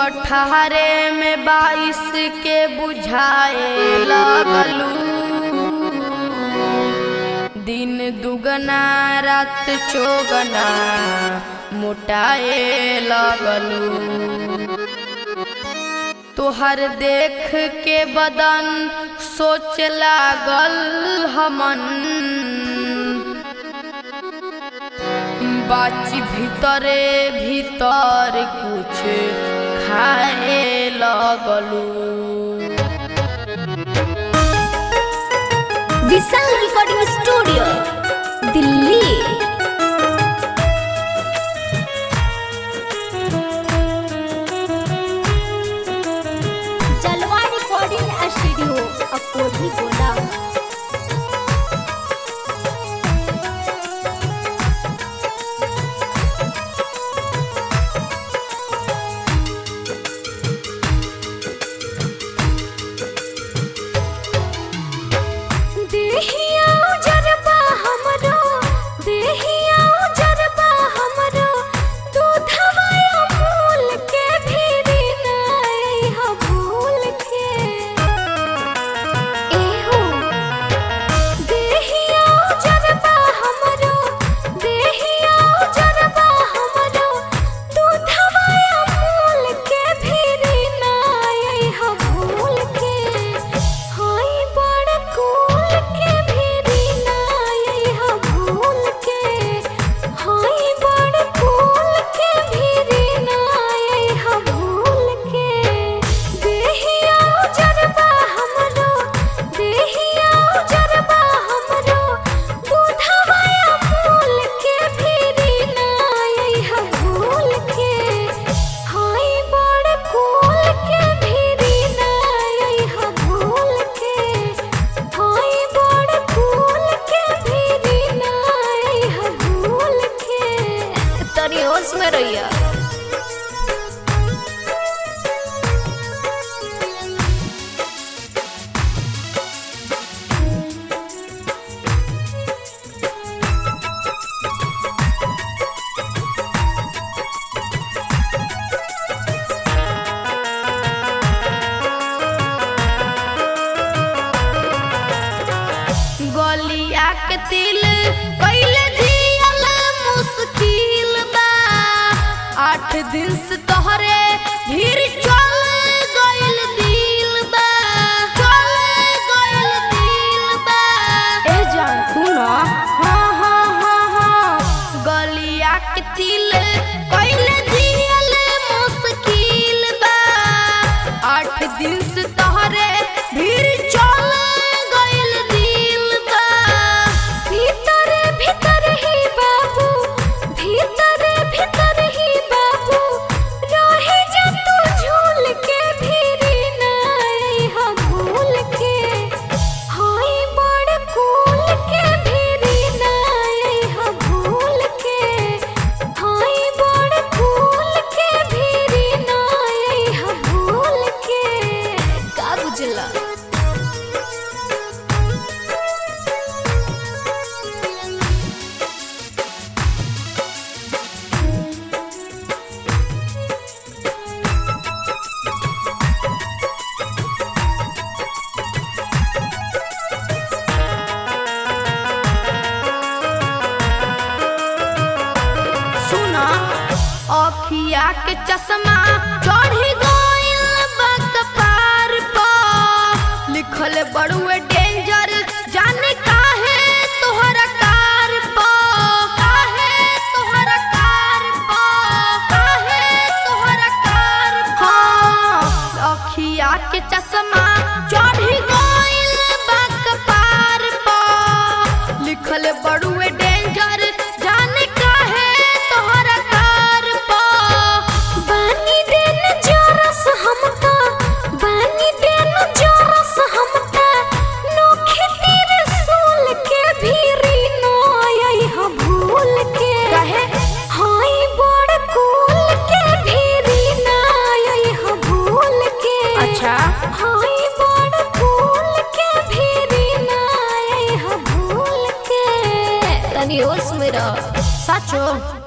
18 में 22 के बुझाए लगलू। दिन दुगना रात चौगना मोटाए लगलू। तोहर देख के बदन सोच लागल हमन, बाची भीतरे भीतर कुछ खाए लगलू। विशाल रिकॉर्डिंग स्टूडियो दिल्ली। जलवा रिकॉर्डिंग स्टूडियो अकोली गोला। होश में रहिया। गलिया के तिल पहले जियल मुश्किल बा। 8 दिन से तोहरे भीड़ चल गइल दिल बा, चल गइल दिल बा। ए जान सुनो, हाँ हाँ हाँ हाँ, गलिया के तिल पहले जियल मुश्किल बा। 8 दिन से तोहरे भीड़ चल अखिया के चश्मा चढ़ी गइल बा कपार पर। लिखल बड़ुए डेंजर जाने काहे तोहरा कार पर, काहे तोहरा कार पर, काहे तोहरा कार पर। हाँ, अखिया के चश्मा चढ़ी गइल बा कपार पर। लिखल बड़ुए डेंजर जाने काहे तोहरा कार पर। बानी देन जोरस हमका, बानी देन जोरस हमका, नोखे तेरे सोल के भीरी न आई ह भूल के। काहे? हाय बड़ कूल के भीरी न आई ह भूल के। अच्छा, हाय बड़ कूल के भीरी न आई ह भूल के। तनी होश में रह। सचो